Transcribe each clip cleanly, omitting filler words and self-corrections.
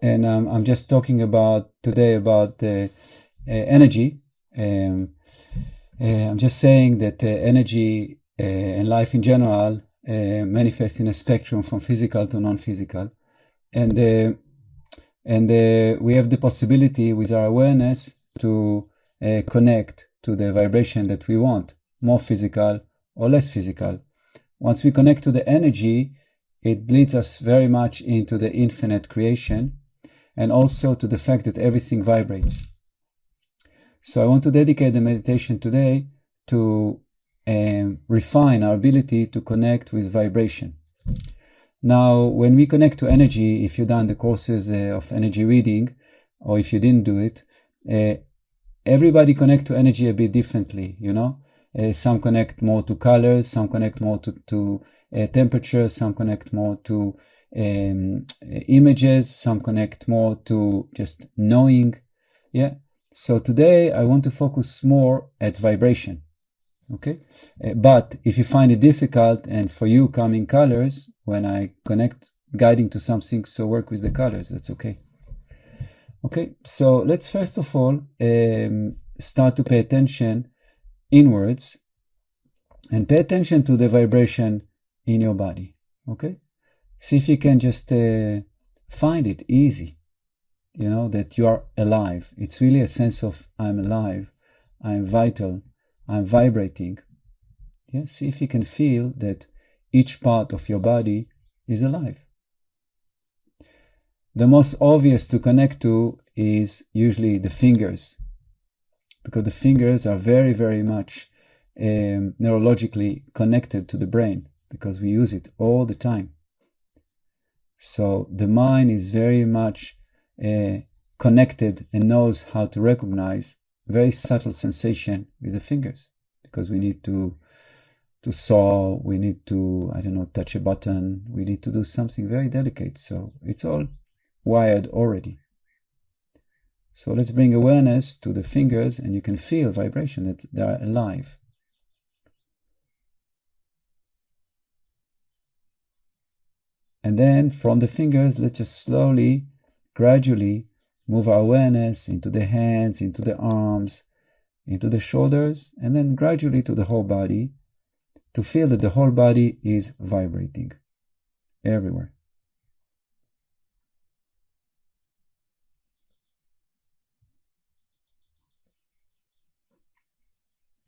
and I'm just talking about today about energy. I'm just saying that energy and life in general manifest in a spectrum from physical to non-physical, and we have the possibility with our awareness to connect to the vibration that we want, more physical or less physical. Once we connect to the energy, it leads us very much into the infinite creation and also to the fact that everything vibrates. So I want to dedicate the meditation today to refine our ability to connect with vibration. Now, when we connect to energy, if you've done the courses of energy reading, or if you didn't do it, everybody connect to energy a bit differently, you know. Some connect more to colors, some connect more to temperature, some connect more to images, some connect more to just knowing. Yeah. So today I want to focus more at vibration. Okay. But if you find it difficult and for you coming colors, when I connect guiding to something, so work with the colors, that's okay. Okay. So let's first of all start to pay attention inwards and pay attention to the vibration in your body. Okay. See if you can just find it easy, you know, that you are alive. It's really a sense of I'm alive, I'm vital, I'm vibrating. Yeah. See if you can feel that each part of your body is alive. The most obvious to connect to is usually the fingers, because the fingers are very, very much neurologically connected to the brain because we use it all the time. So the mind is very much connected and knows how to recognize very subtle sensation with the fingers, because we need to saw, we need to, I don't know, touch a button, we need to do something very delicate. So it's all wired already. So let's bring awareness to the fingers and you can feel vibration, that they are alive. And then from the fingers, let's just slowly, gradually move our awareness into the hands, into the arms, into the shoulders, and then gradually to the whole body, to feel that the whole body is vibrating everywhere.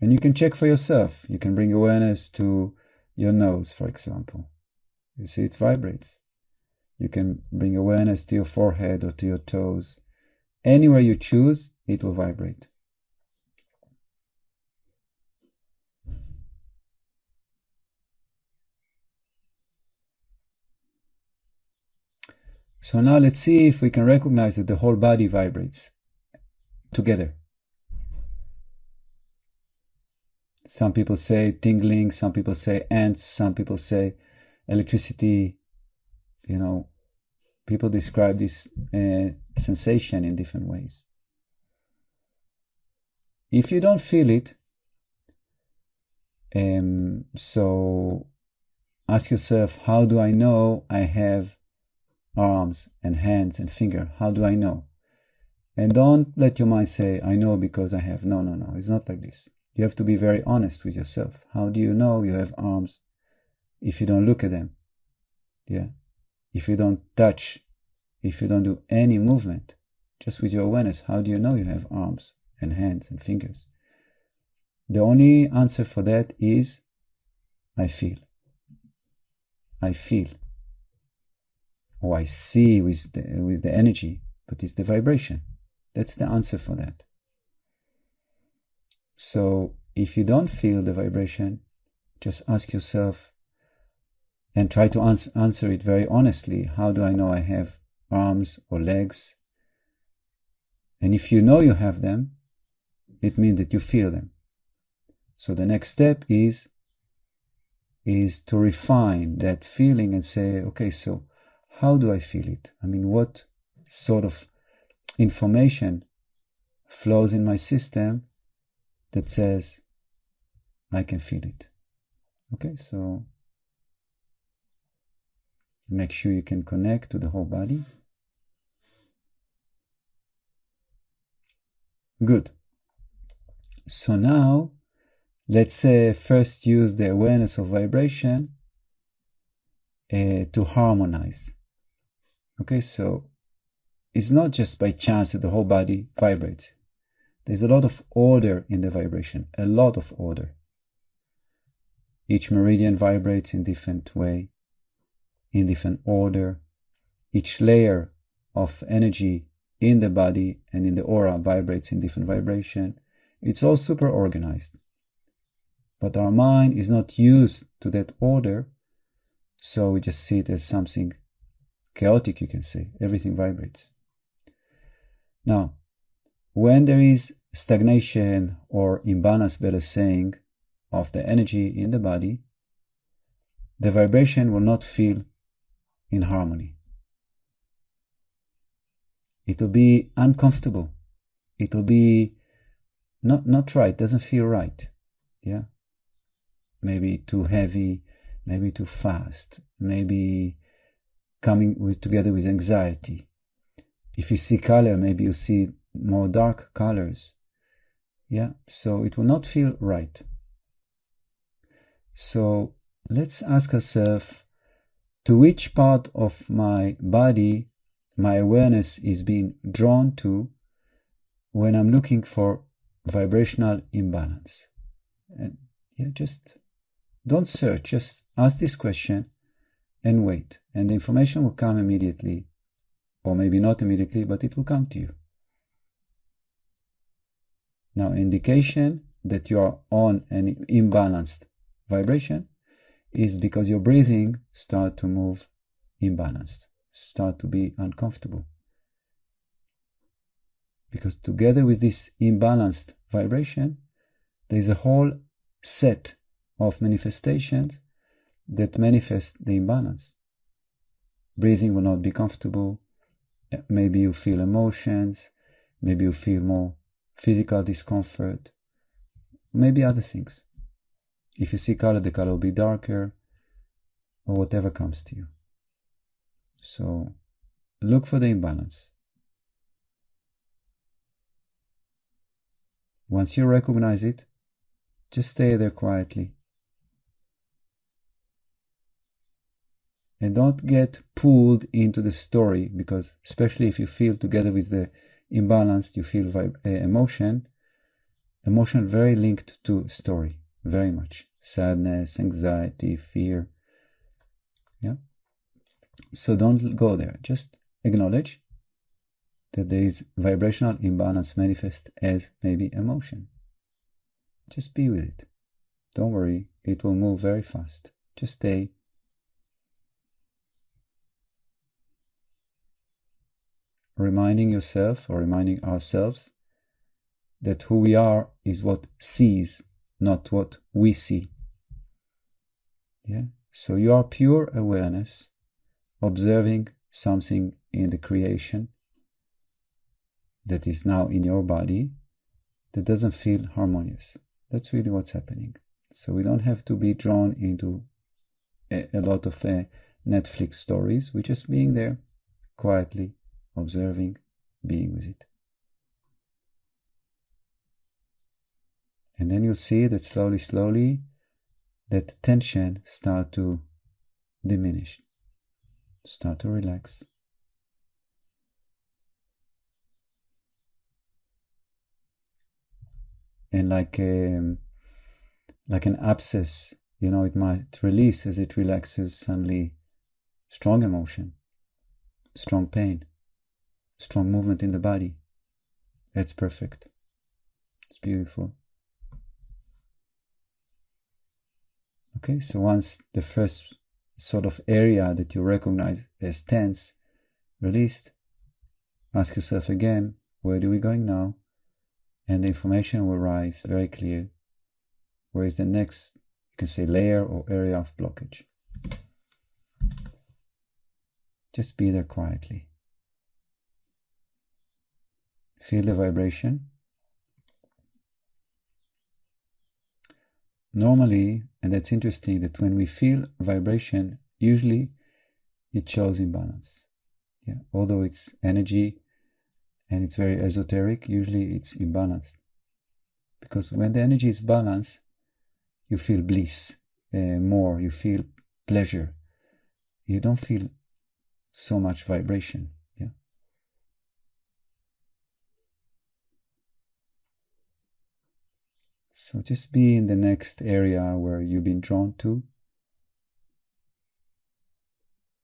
And you can check for yourself. You can bring awareness to your nose, for example. You see it vibrates. You can bring awareness to your forehead or to your toes. Anywhere you choose, it will vibrate. So now let's see if we can recognize that the whole body vibrates together. Some people say tingling, some people say ants, some people say electricity. You know, people describe this sensation in different ways. If you don't feel it, so ask yourself, how do I know I have arms and hands and finger? How do I know? And don't let your mind say, I know because I have. No, it's not like this. You have to be very honest with yourself. How do you know you have arms if you don't look at them? Yeah. If you don't touch, if you don't do any movement, just with your awareness, how do you know you have arms and hands and fingers? The only answer for that is, I feel. I feel. Or I see with the energy, but it's the vibration. That's the answer for that. So if you don't feel the vibration, just ask yourself and try to answer it very honestly. How do I know I have arms or legs? And if you know you have them, it means that you feel them. So the next step is to refine that feeling and say, okay, so how do I feel it? I mean, what sort of information flows in my system that says I can feel it? Okay, so make sure you can connect to the whole body. Good. So now, let's first use the awareness of vibration to harmonize. Okay, so it's not just by chance that the whole body vibrates. There's a lot of order in the vibration, a lot of order. Each meridian vibrates in different way, in different order. Each layer of energy in the body and in the aura vibrates in different vibration. It's all super organized. But our mind is not used to that order, so we just see it as something chaotic, you can say. Everything vibrates. Now, when there is stagnation or imbalance, better saying, of the energy in the body, the vibration will not feel in harmony. It will be uncomfortable. It will be not right, doesn't feel right. Yeah. Maybe too heavy, maybe too fast, maybe coming together with anxiety. If you see color, maybe you see more dark colors. Yeah, so it will not feel right. So let's ask ourselves, to which part of my body my awareness is being drawn to when I'm looking for vibrational imbalance? And yeah, just don't search, just ask this question and wait. And the information will come immediately, or maybe not immediately, but it will come to you. Now, indication that you are on an imbalanced vibration is because your breathing start to move imbalanced, start to be uncomfortable. Because together with this imbalanced vibration, there is a whole set of manifestations that manifest the imbalance. Breathing will not be comfortable. Maybe you feel emotions. Maybe you feel more physical discomfort. Maybe other things. If you see color, the color will be darker, or whatever comes to you. So look for the imbalance. Once you recognize it, just stay there quietly. And don't get pulled into the story, because especially if you feel together with the imbalance, you feel emotion very linked to story, very much. Sadness, anxiety, fear. Yeah. So don't go there. Just acknowledge that there is vibrational imbalance manifest as maybe emotion. Just be with it. Don't worry, it will move very fast. Just stay. Reminding yourself or reminding ourselves that who we are is what sees, not what we see. Yeah. So you are pure awareness, observing something in the creation that is now in your body that doesn't feel harmonious. That's really what's happening. So we don't have to be drawn into a lot of Netflix stories. We're just being there, quietly observing, being with it. And then you'll see that slowly, that tension start to diminish, start to relax. And like an abscess, it might release as it relaxes suddenly. Strong emotion, strong pain, strong movement in the body. That's perfect. It's beautiful. Okay, so once the first sort of area that you recognize as tense released, ask yourself again, where are we going now? And the information will rise very clear. Where is the next, you can say, layer or area of blockage? Just be there quietly. Feel the vibration. Normally, and that's interesting, that when we feel vibration, usually it shows imbalance. Yeah, although it's energy and it's very esoteric. Usually it's imbalanced. Because when the energy is balanced, you feel bliss more, you feel pleasure. You don't feel so much vibration. Yeah. So just be in the next area where you've been drawn to,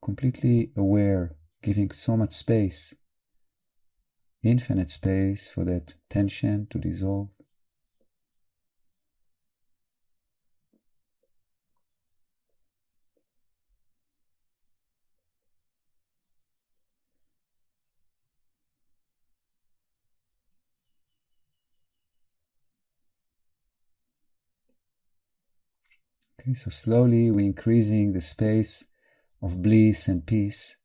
completely aware, giving so much space, infinite space for that tension to dissolve. Okay, so slowly we're increasing the space of bliss and peace,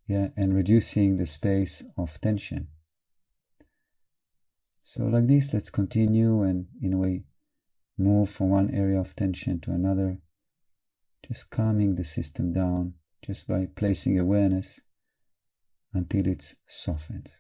yeah, and reducing the space of tension. So like this, let's continue and in a way move from one area of tension to another, just calming the system down just by placing awareness until it softens.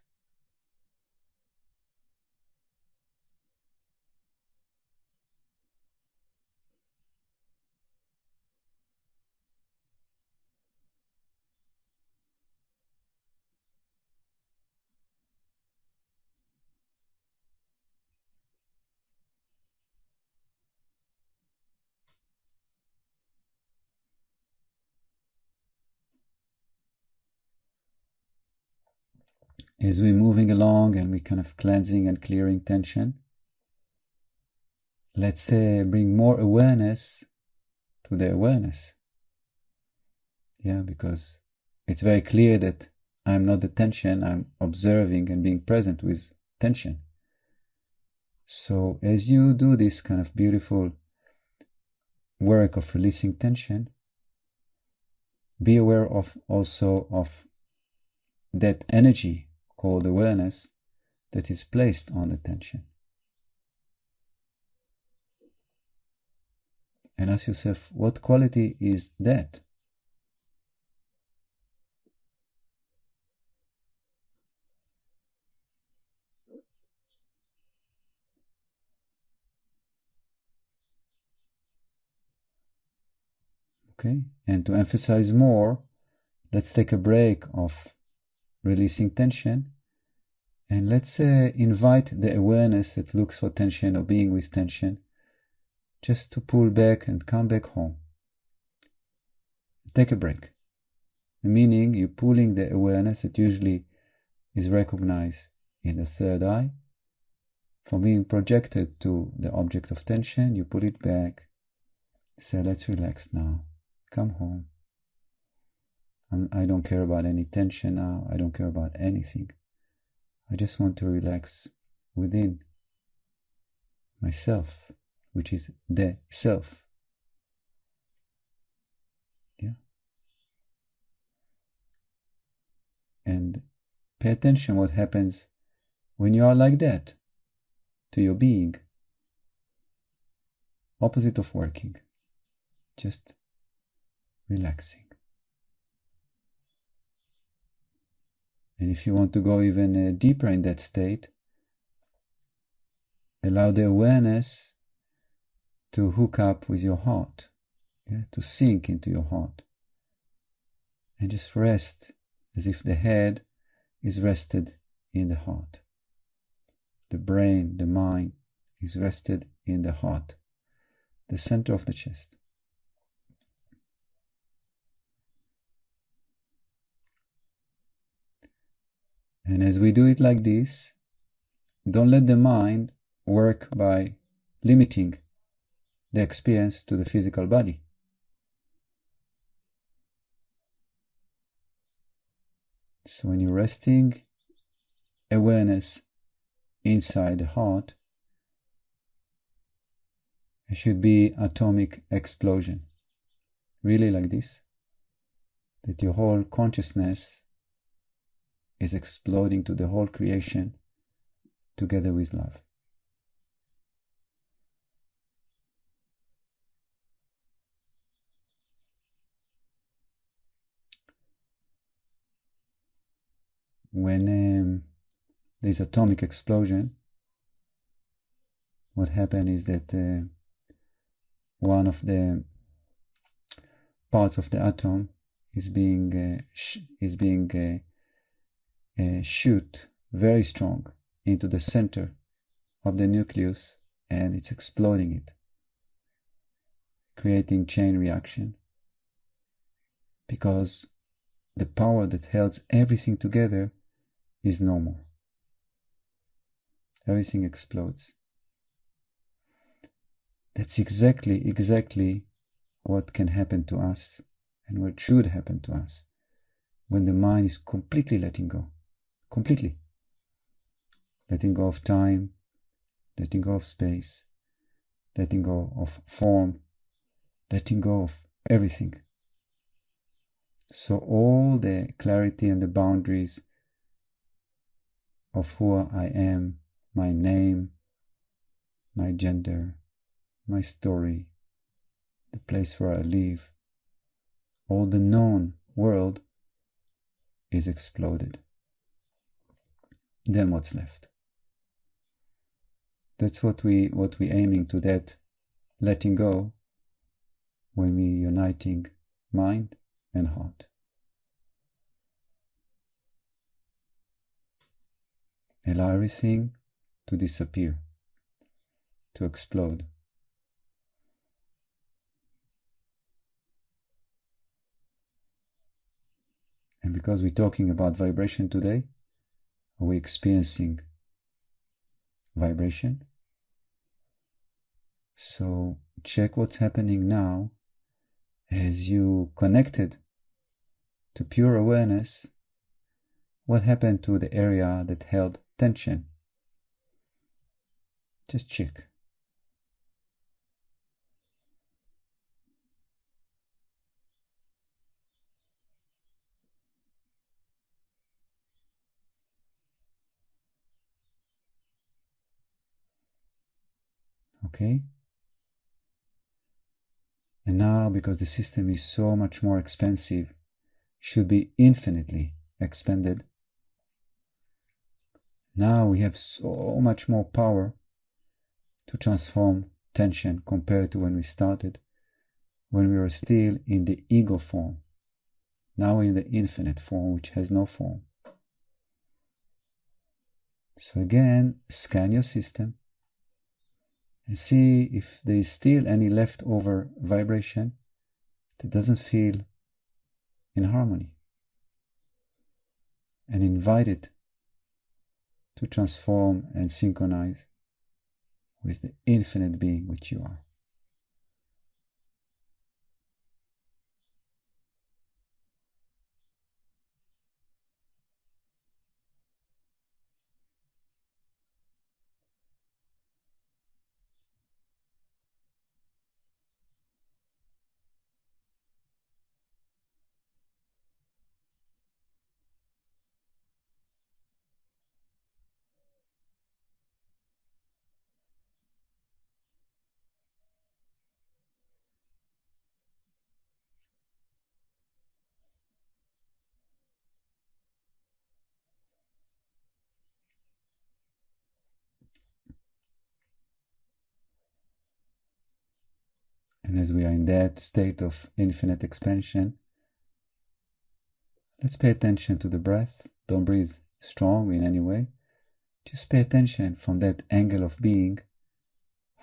As we're moving along and we're kind of cleansing and clearing tension, let's bring more awareness to the awareness. Yeah, because it's very clear that I'm not the tension, I'm observing and being present with tension. So as you do this kind of beautiful work of releasing tension, be aware of also of that energy called awareness that is placed on the tension. And ask yourself, what quality is that? Okay, and to emphasize more, let's take a break of releasing tension, and let's invite the awareness that looks for tension or being with tension just to pull back and come back home. Take a break, meaning you're pulling the awareness that usually is recognized in the third eye from being projected to the object of tension. You pull it back, say, let's relax now, come home. I don't care about any tension now, I don't care about anything. I just want to relax within myself, which is the self. Yeah. And pay attention what happens when you are like that to your being. Opposite of working. Just relaxing. And if you want to go even deeper in that state, allow the awareness to hook up with your heart, yeah? To sink into your heart. And just rest as if the head is rested in the heart. The brain, the mind is rested in the heart, the center of the chest. And as we do it like this, don't let the mind work by limiting the experience to the physical body. So when you're resting awareness inside the heart, it should be atomic explosion. Really like this, that your whole consciousness is exploding to the whole creation together with love. when there's atomic explosion, what happens is that one of the parts of the atom is being shoot very strong into the center of the nucleus, and it's exploding it, creating chain reaction, because the power that holds everything together is no more. Everything explodes. That's exactly what can happen to us, and what should happen to us, when the mind is completely letting go. Completely. Letting go of time, letting go of space, letting go of form, letting go of everything. So all the clarity and the boundaries of who I am, my name, my gender, my story, the place where I live, all the known world is exploded. Then what's left? That's what we aiming to, that letting go, when we uniting mind and heart. Allow everything to disappear, to explode. And because we're talking about vibration today, are we experiencing vibration? So check what's happening now as you connected to pure awareness. What happened to the area that held tension? Just check. Okay? And now, because the system is so much more expansive, should be infinitely expanded, now we have so much more power to transform tension compared to when we started, when we were still in the ego form. Now we're in the infinite form, which has no form. So again, scan your system and see if there is still any leftover vibration that doesn't feel in harmony, and invite it to transform and synchronize with the infinite being which you are. And as we are in that state of infinite expansion, let's pay attention to the breath. Don't breathe strong in any way. Just pay attention from that angle of being,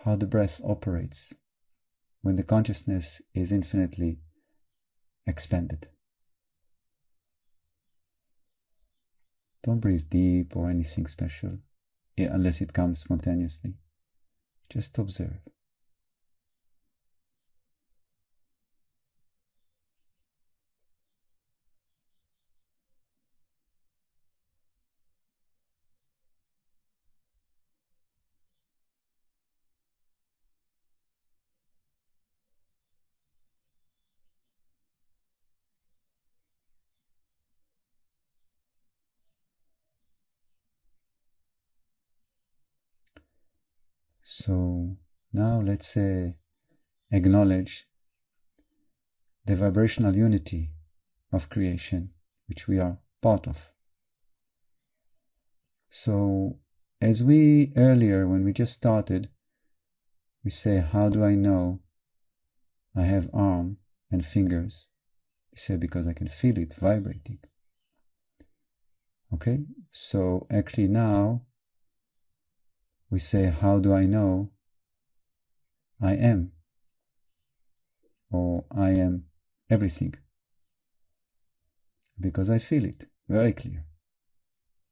how the breath operates when the consciousness is infinitely expanded. Don't breathe deep or anything special, unless it comes spontaneously. Just observe. So now let's acknowledge the vibrational unity of creation, which we are part of. So as we earlier, when we just started, we say, how do I know I have arm and fingers? We say, because I can feel it vibrating. Okay, so actually now we say, how do I know I am, or I am everything? Because I feel it very clear.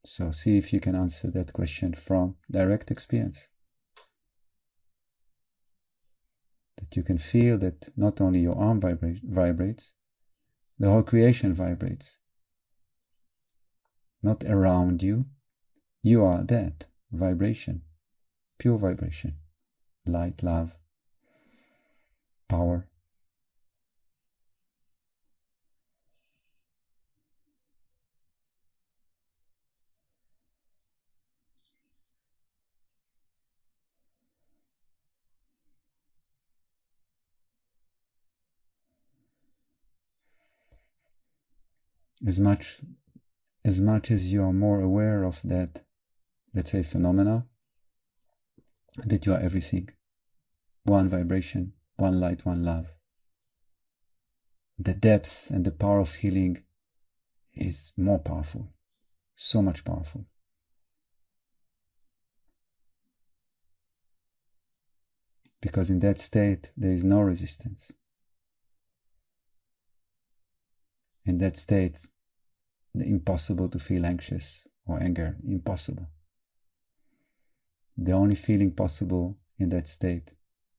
So see if you can answer that question from direct experience. That you can feel that not only your arm vibrates, the whole creation vibrates. Not around you, you are that vibration, pure vibration, light, love, power. As much as you are more aware of that, let's say, phenomena, that you are everything, one vibration, one light, one love, the depth and the power of healing is more powerful, so much powerful. Because in that state, there is no resistance. In that state, the impossible to feel anxious or anger, impossible. The only feeling possible in that state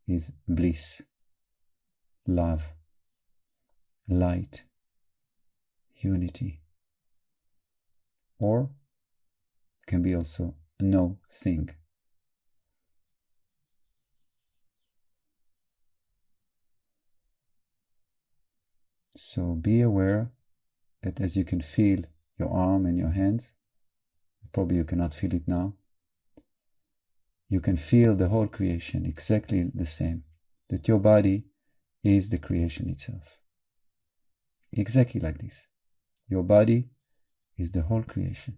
is bliss, love, light, unity. Or can be also no thing. So be aware that as you can feel your arm and your hands, probably you cannot feel it now, you can feel the whole creation exactly the same, that your body is the creation itself. Exactly like this. Your body is the whole creation.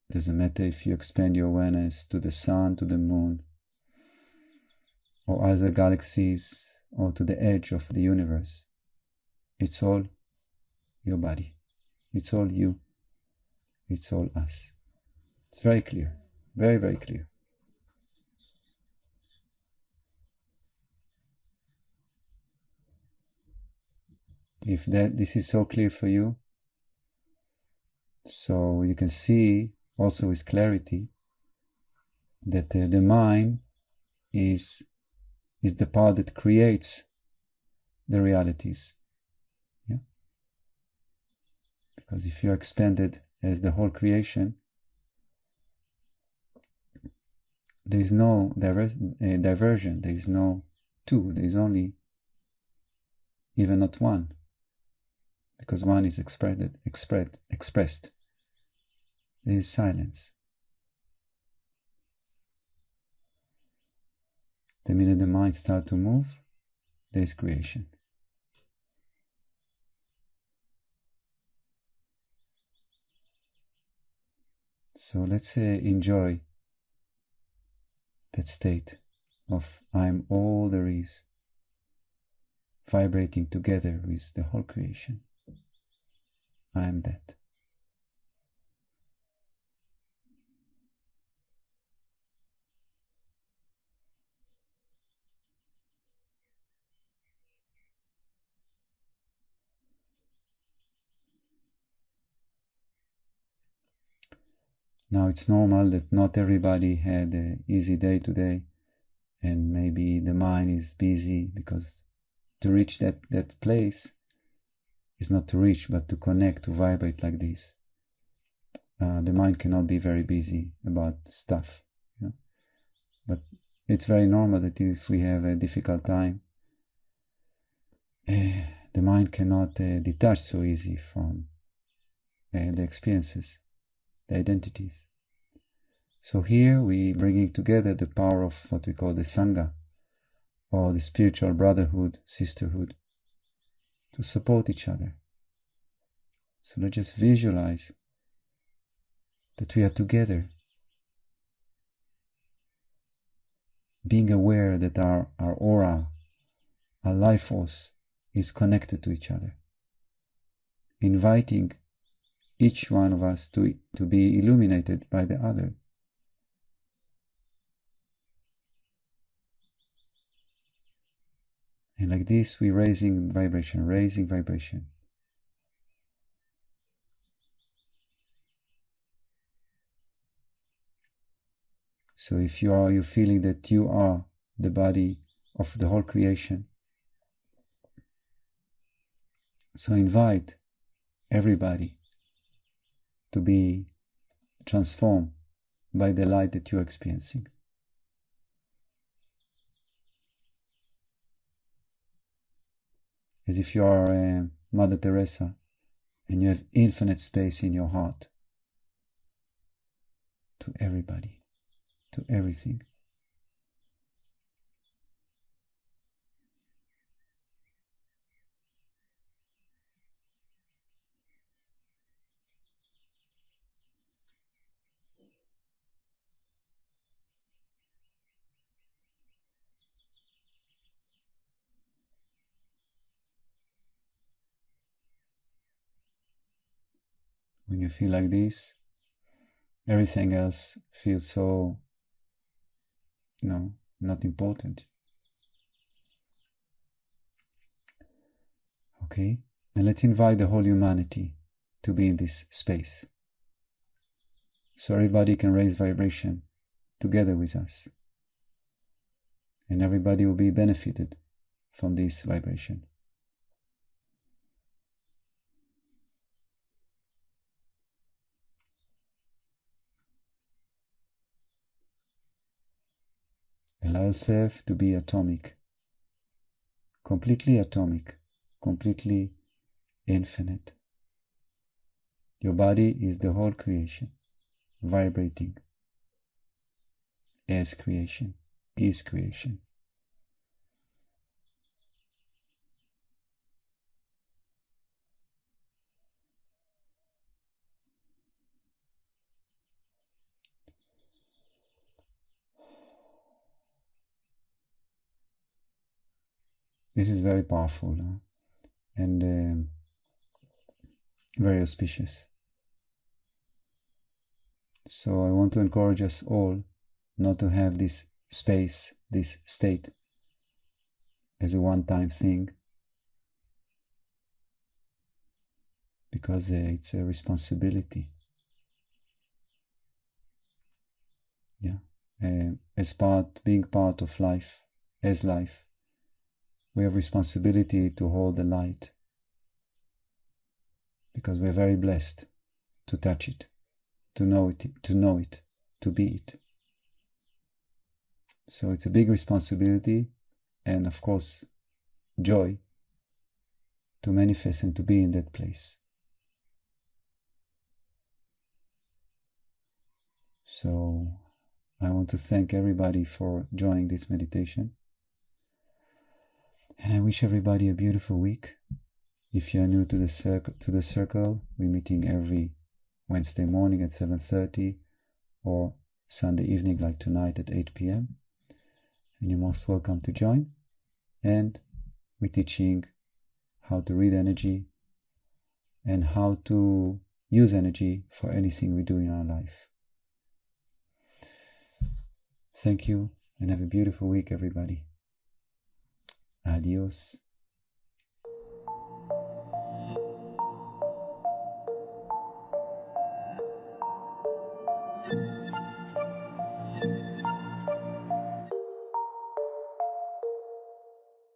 It doesn't matter if you expand your awareness to the sun, to the moon, or other galaxies, or to the edge of the universe. It's all your body. It's all you. It's all us. It's very clear. Very, very clear. If this is so clear for you, so you can see also with clarity that the mind is the part that creates the realities. Yeah? Because if you're expanded as the whole creation, there is no diversion, there is no two, there is only even not one, because one is expressed. There is silence. The minute the mind starts to move, there is creation. So let's enjoy that state of I'm all there is, vibrating together with the whole creation. I am that. Now it's normal that not everybody had an easy day today, and maybe the mind is busy, because to reach that place is not to reach, but to connect, to vibrate like this. The mind cannot be very busy about stuff, you know? But it's very normal that if we have a difficult time, the mind cannot detach so easy from the experiences, the identities. So here we bringing together the power of what we call the Sangha, or the spiritual brotherhood, sisterhood, to support each other. So let's just visualize that we are together, being aware that our aura, our life force is connected to each other, inviting each one of us to be illuminated by the other. And like this, we're raising vibration, raising vibration. So if you're feeling that you are the body of the whole creation, so invite everybody to be transformed by the light that you're experiencing. As if you are Mother Teresa and you have infinite space in your heart to everybody, to everything. When you feel like this, everything else feels so, not important. Okay? And let's invite the whole humanity to be in this space. So everybody can raise vibration together with us. And everybody will be benefited from this vibration. Allow yourself to be atomic, completely infinite. Your body is the whole creation, vibrating as creation, is creation. This is very powerful and very auspicious. So I want to encourage us all not to have this space, this state, as a one-time thing, because it's a responsibility. Being part of life, as life, we have responsibility to hold the light, because we're very blessed to touch it, to know it, to be it. So it's a big responsibility, and of course, joy to manifest and to be in that place. So I want to thank everybody for joining this meditation. And I wish everybody a beautiful week. If you're new to the circle, we're meeting every Wednesday morning at 7:30 or Sunday evening like tonight at 8 p.m. And you're most welcome to join. And we're teaching how to read energy and how to use energy for anything we do in our life. Thank you and have a beautiful week, everybody. Adios.